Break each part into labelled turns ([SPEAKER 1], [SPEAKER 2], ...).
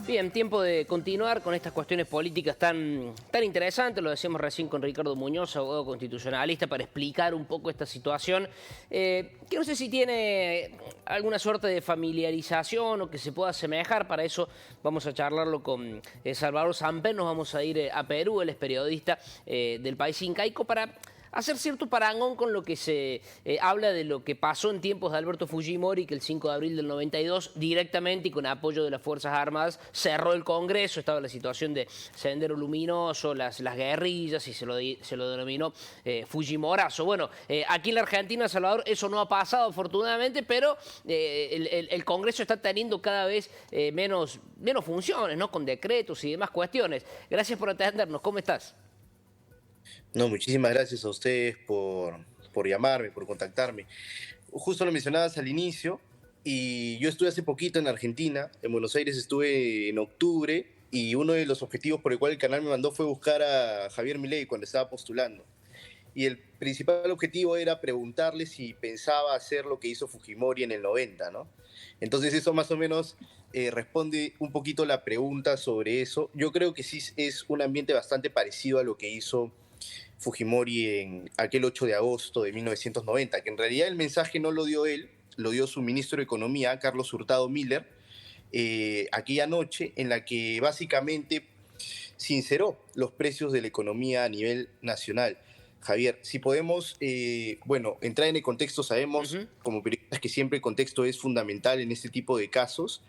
[SPEAKER 1] Bien, tiempo de continuar con estas cuestiones políticas tan interesantes, lo decíamos recién con Ricardo Muñoz, abogado constitucionalista, para explicar un poco esta situación, que no sé si tiene alguna suerte de familiarización o que se pueda asemejar. Para eso vamos a charlarlo con Salvador Samper. Nos vamos a ir a Perú. Él es periodista del país incaico, para hacer cierto parangón con lo que se habla de lo que pasó en tiempos de Alberto Fujimori, que el 5 de abril del 92, directamente y con apoyo de las Fuerzas Armadas, cerró el Congreso. Estaba la situación de Sendero Luminoso, las guerrillas, y se lo denominó Fujimorazo. Bueno, aquí en la Argentina, Salvador, eso no ha pasado afortunadamente, pero el Congreso está teniendo cada vez menos funciones, ¿no? Con decretos y demás cuestiones. Gracias por atendernos. ¿Cómo estás?
[SPEAKER 2] No, muchísimas gracias a ustedes por llamarme, por contactarme. Justo lo mencionabas al inicio, y yo estuve hace poquito en Argentina, en Buenos Aires estuve en octubre, y uno de los objetivos por el cual el canal me mandó fue buscar a Javier Milei cuando estaba postulando. Y el principal objetivo era preguntarle si pensaba hacer lo que hizo Fujimori en el 90, ¿no? Entonces eso más o menos responde un poquito la pregunta sobre eso. Yo creo que sí es un ambiente bastante parecido a lo que hizo Fujimori en aquel 8 de agosto de 1990, que en realidad el mensaje no lo dio él, lo dio su ministro de Economía, Carlos Hurtado Miller, aquella noche en la que básicamente sinceró los precios de la economía a nivel nacional. Javier, si podemos, entrar en el contexto, sabemos como periodistas que siempre el contexto es fundamental en este tipo de casos.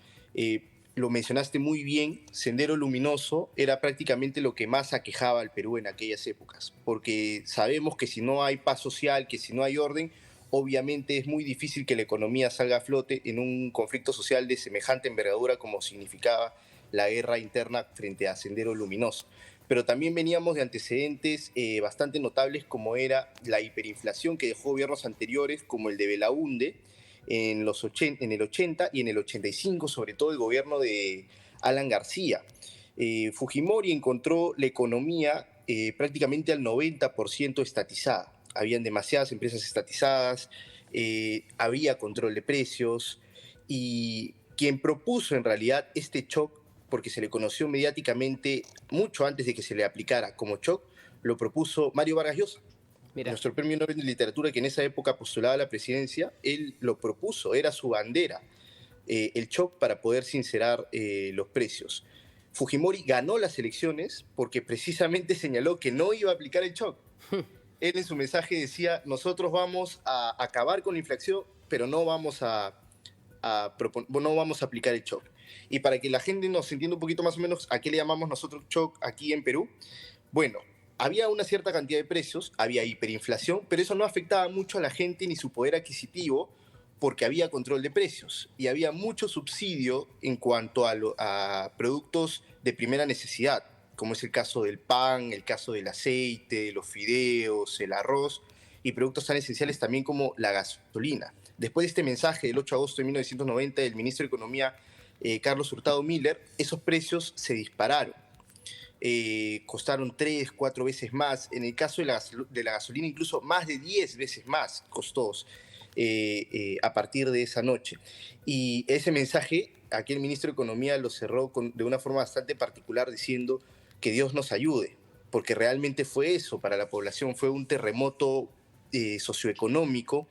[SPEAKER 2] Lo mencionaste muy bien, Sendero Luminoso era prácticamente lo que más aquejaba al Perú en aquellas épocas, porque sabemos que si no hay paz social, que si no hay orden, obviamente es muy difícil que la economía salga a flote en un conflicto social de semejante envergadura como significaba la guerra interna frente a Sendero Luminoso. Pero también veníamos de antecedentes bastante notables, como era la hiperinflación que dejó gobiernos anteriores, como el de Belaúnde, en el 80 y en el 85, sobre todo el gobierno de Alan García. Fujimori encontró la economía prácticamente al 90% estatizada. Habían demasiadas empresas estatizadas, había control de precios, y quien propuso en realidad este shock, porque se le conoció mediáticamente mucho antes de que se le aplicara como shock, lo propuso Mario Vargas Llosa.
[SPEAKER 1] Mira.
[SPEAKER 2] Nuestro premio Nobel de Literatura, que en esa época postulaba a la presidencia, él lo propuso, era su bandera, el shock para poder sincerar los precios. Fujimori ganó las elecciones porque precisamente señaló que no iba a aplicar el shock. Él en su mensaje decía: nosotros vamos a acabar con la inflación, pero no vamos a aplicar el shock. Y para que la gente nos entienda un poquito más o menos a qué le llamamos nosotros shock aquí en Perú, bueno, había una cierta cantidad de precios, había hiperinflación, pero eso no afectaba mucho a la gente ni su poder adquisitivo, porque había control de precios y había mucho subsidio en cuanto a productos de primera necesidad, como es el caso del pan, el caso del aceite, los fideos, el arroz, y productos tan esenciales también como la gasolina. Después de este mensaje del 8 de agosto de 1990 del ministro de Economía, Carlos Hurtado Miller, esos precios se dispararon. Costaron 3, 4 veces más. En el caso de la gasolina, incluso más de 10 veces más costó a partir de esa noche. Y ese mensaje, aquí el ministro de Economía lo cerró de una forma bastante particular, diciendo que Dios nos ayude, porque realmente fue eso para la población, fue un terremoto socioeconómico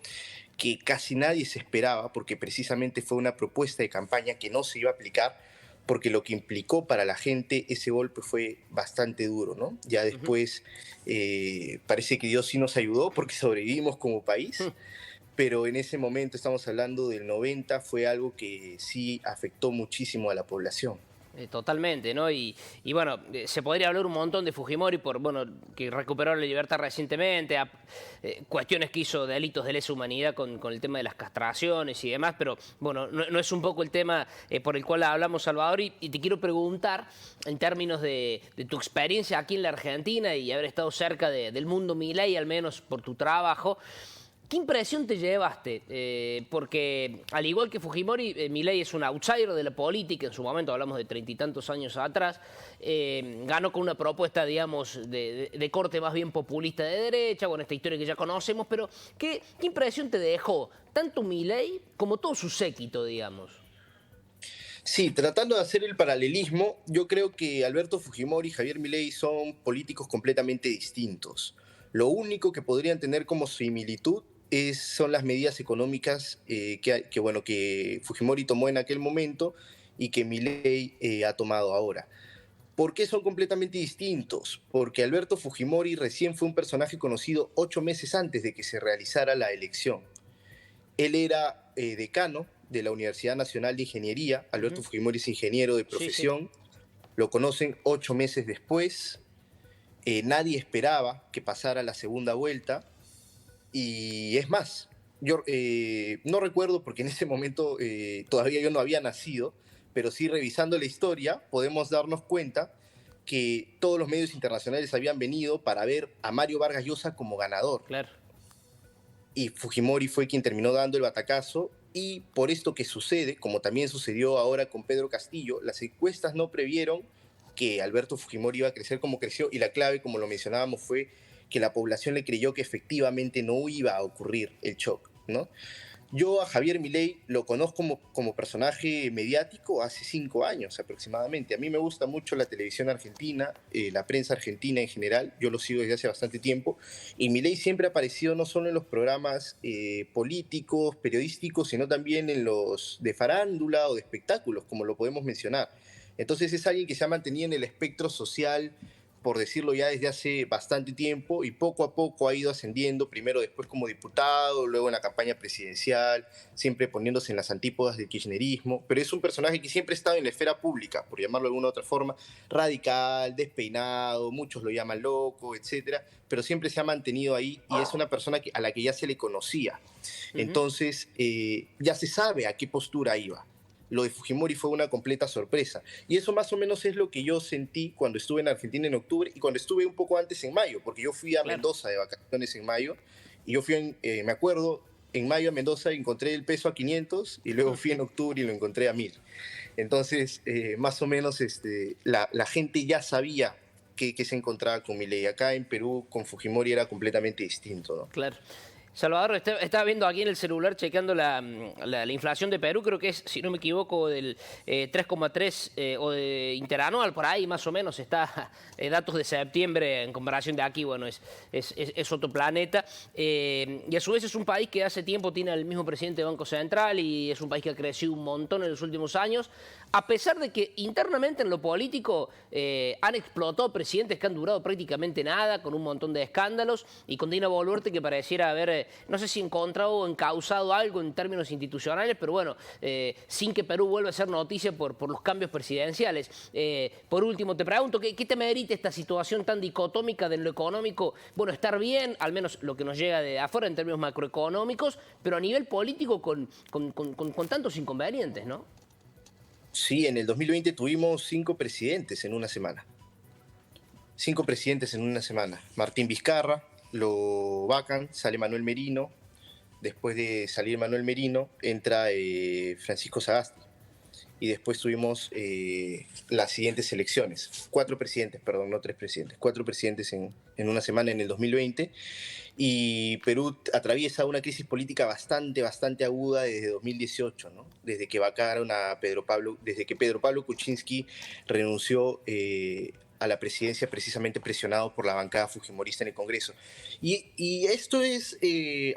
[SPEAKER 2] que casi nadie se esperaba, porque precisamente fue una propuesta de campaña que no se iba a aplicar, porque lo que implicó para la gente ese golpe fue bastante duro, ¿no? Ya después parece que Dios sí nos ayudó porque sobrevivimos como país, pero en ese momento, estamos hablando del 90, fue algo que sí afectó muchísimo a la población.
[SPEAKER 1] Totalmente, ¿no? Y bueno, se podría hablar un montón de Fujimori por, bueno, que recuperó la libertad recientemente, cuestiones que hizo, delitos de lesa humanidad con el tema de las castraciones y demás, pero bueno, no es un poco el tema por el cual hablamos, Salvador, y te quiero preguntar, en términos de tu experiencia aquí en la Argentina y haber estado cerca del mundo Milei, al menos por tu trabajo, ¿qué impresión te llevaste? Porque al igual que Fujimori, Milei es un outsider de la política. En su momento, hablamos de 30 y tantos años atrás, ganó con una propuesta, digamos, de corte más bien populista de derecha, con esta historia que ya conocemos, pero ¿qué impresión te dejó tanto Milei como todo su séquito, digamos?
[SPEAKER 2] Sí, tratando de hacer el paralelismo, yo creo que Alberto Fujimori y Javier Milei son políticos completamente distintos. Lo único que podrían tener como similitud son las medidas económicas bueno, que Fujimori tomó en aquel momento y que Milei ha tomado ahora. ¿Por qué son completamente distintos? Porque Alberto Fujimori recién fue un personaje conocido 8 meses antes de que se realizara la elección. Él era decano de la Universidad Nacional de Ingeniería. Alberto
[SPEAKER 1] Ujú.
[SPEAKER 2] Fujimori es ingeniero de
[SPEAKER 1] Sí, sí.
[SPEAKER 2] profesión. Lo conocen 8 meses después. Nadie esperaba que pasara la segunda vuelta. Y es más, yo no recuerdo porque en ese momento todavía yo no había nacido, pero sí revisando la historia podemos darnos cuenta que todos los medios internacionales habían venido para ver a Mario Vargas Llosa como ganador.
[SPEAKER 1] Claro.
[SPEAKER 2] Y Fujimori fue quien terminó dando el batacazo. Y por esto que sucede, como también sucedió ahora con Pedro Castillo, las encuestas no previeron que Alberto Fujimori iba a crecer como creció, y la clave, como lo mencionábamos, fue que la población le creyó que efectivamente no iba a ocurrir el shock, ¿no? Yo a Javier Milei lo conozco como personaje mediático hace 5 años aproximadamente. A mí me gusta mucho la televisión argentina, la prensa argentina en general. Yo lo sigo desde hace bastante tiempo. Y Milei siempre ha aparecido no solo en los programas políticos, periodísticos, sino también en los de farándula o de espectáculos, como lo podemos mencionar. Entonces es alguien que se ha mantenido en el espectro social, por decirlo ya desde hace bastante tiempo, y poco a poco ha ido ascendiendo, primero después como diputado, luego en la campaña presidencial, siempre poniéndose en las antípodas del kirchnerismo, pero es un personaje que siempre ha estado en la esfera pública, por llamarlo de alguna otra forma, radical, despeinado, muchos lo llaman loco, etcétera, pero siempre se ha mantenido ahí y es una persona a la que ya se le conocía.
[SPEAKER 1] Ujú.
[SPEAKER 2] Entonces, ya se sabe a qué postura iba. Lo de Fujimori fue una completa sorpresa. Y eso más o menos es lo que yo sentí cuando estuve en Argentina en octubre y cuando estuve un poco antes en mayo, porque yo fui a
[SPEAKER 1] Claro.
[SPEAKER 2] Mendoza de vacaciones en mayo y yo fui, me acuerdo, en mayo a Mendoza encontré el peso a 500 y luego fui en octubre y lo encontré a 1000. Entonces, más o menos la gente ya sabía que se encontraba con Milei. Acá en Perú con Fujimori era completamente distinto, ¿no?
[SPEAKER 1] Claro. Salvador, estaba viendo aquí en el celular, checando la inflación de Perú, creo que es, si no me equivoco, del 3,3 o de interanual, por ahí más o menos, está datos de septiembre en comparación de aquí, bueno, es otro planeta. Y a su vez es un país que hace tiempo tiene el mismo presidente del Banco Central y es un país que ha crecido un montón en los últimos años, a pesar de que internamente en lo político han explotado presidentes que han durado prácticamente nada, con un montón de escándalos, y con Dina Boluarte que pareciera haber, no sé si encontrado o encausado algo en términos institucionales, pero bueno, sin que Perú vuelva a ser noticia por los cambios presidenciales. Por último, te pregunto, ¿qué te merita esta situación tan dicotómica de lo económico? Bueno, estar bien, al menos lo que nos llega de afuera en términos macroeconómicos, pero a nivel político con tantos inconvenientes, ¿no?
[SPEAKER 2] Sí, en el 2020 tuvimos 5 presidentes en una semana. 5 presidentes en una semana. Martín Vizcarra, lo vacan, sale Manuel Merino. Después de salir Manuel Merino, entra Francisco Sagasti. Y después tuvimos las siguientes elecciones. 4 presidentes, perdón, no 3 presidentes. 4 presidentes en una semana en el 2020. Y Perú atraviesa una crisis política bastante aguda desde 2018, ¿no? Desde que vacaron a Pedro Pablo, desde que Pedro Pablo Kuczynski renunció a la presidencia, precisamente presionado por la bancada fujimorista en el Congreso. Y esto es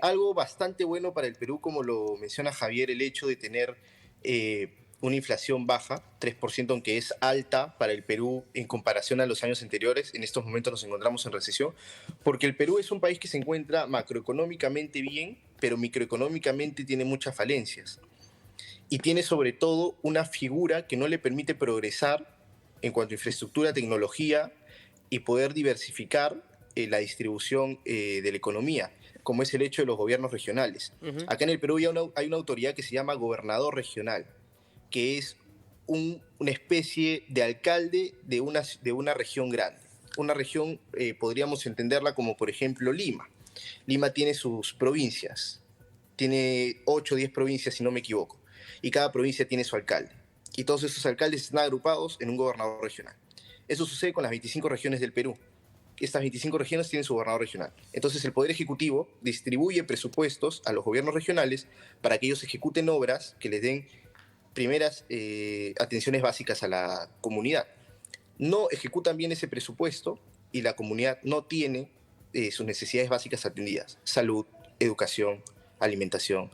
[SPEAKER 2] algo bastante bueno para el Perú, como lo menciona Javier, el hecho de tener una inflación baja, 3%, aunque es alta para el Perú en comparación a los años anteriores. En estos momentos nos encontramos en recesión, porque el Perú es un país que se encuentra macroeconómicamente bien, pero microeconómicamente tiene muchas falencias. Y tiene sobre todo una figura que no le permite progresar en cuanto a infraestructura, tecnología y poder diversificar la distribución de la economía, como es el hecho de los gobiernos regionales.
[SPEAKER 1] Ujú.
[SPEAKER 2] Acá en el Perú hay una autoridad que se llama gobernador regional, que es una especie de alcalde de una región grande. Una región, podríamos entenderla como, por ejemplo, Lima. Lima tiene sus provincias, tiene 8 o 10 provincias, si no me equivoco, y cada provincia tiene su alcalde. Y todos esos alcaldes están agrupados en un gobernador regional. Eso sucede con las 25 regiones del Perú. Estas 25 regiones tienen su gobernador regional. Entonces el Poder Ejecutivo distribuye presupuestos a los gobiernos regionales para que ellos ejecuten obras que les den primeras atenciones básicas a la comunidad. No ejecutan bien ese presupuesto y la comunidad no tiene sus necesidades básicas atendidas: salud, educación, alimentación,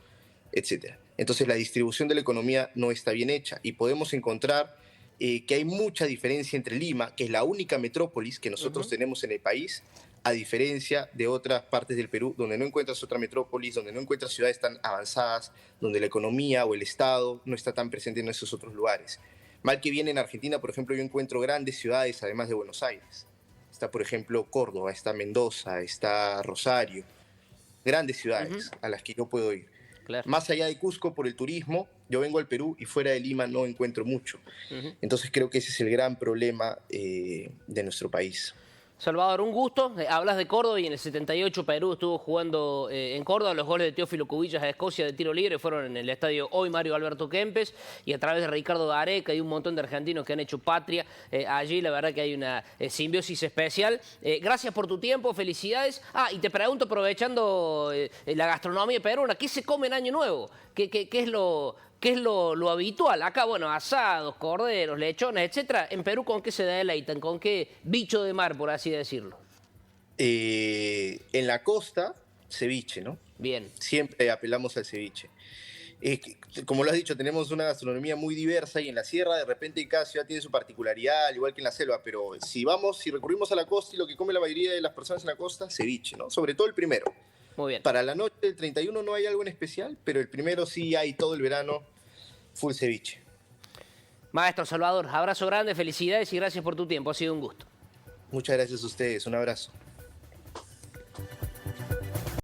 [SPEAKER 2] etcétera. Entonces la distribución de la economía no está bien hecha y podemos encontrar que hay mucha diferencia entre Lima, que es la única metrópolis que nosotros tenemos en el país, a diferencia de otras partes del Perú, donde no encuentras otra metrópolis, donde no encuentras ciudades tan avanzadas, donde la economía o el Estado no está tan presente en esos otros lugares. Mal que bien en Argentina, por ejemplo, yo encuentro grandes ciudades, además de Buenos Aires. Está, por ejemplo, Córdoba, está Mendoza, está Rosario, grandes ciudades a las que yo puedo ir.
[SPEAKER 1] Claro.
[SPEAKER 2] Más allá de Cusco, por el turismo, yo vengo al Perú y fuera de Lima no encuentro mucho. Entonces creo que ese es el gran problema de nuestro país.
[SPEAKER 1] Salvador, un gusto. Hablas de Córdoba y en el 78 Perú estuvo jugando en Córdoba. Los goles de Teófilo Cubillas a Escocia de tiro libre fueron en el estadio hoy Mario Alberto Kempes, y a través de Ricardo Gareca y un montón de argentinos que han hecho patria allí. La verdad que hay una simbiosis especial. Gracias por tu tiempo, felicidades. Y te pregunto, aprovechando la gastronomía peruana, ¿qué se come en Año Nuevo? ¿Qué es lo habitual? Acá, bueno, asados, corderos, lechones, etcétera. En Perú, ¿con qué se deleitan? ¿Con qué bicho de mar, por así decirlo?
[SPEAKER 2] En la costa, ceviche, ¿no?
[SPEAKER 1] Bien.
[SPEAKER 2] Siempre apelamos al ceviche. Como lo has dicho, tenemos una gastronomía muy diversa y en la sierra de repente cada ciudad tiene su particularidad, al igual que en la selva, pero si recurrimos a la costa y lo que come la mayoría de las personas en la costa, ceviche, ¿no? Sobre todo el primero.
[SPEAKER 1] Muy bien.
[SPEAKER 2] Para la noche del 31 no hay algo en especial, pero el primero sí hay todo el verano full ceviche.
[SPEAKER 1] Maestro Salvador, abrazo grande, felicidades y gracias por tu tiempo. Ha sido un gusto.
[SPEAKER 2] Muchas gracias a ustedes. Un abrazo.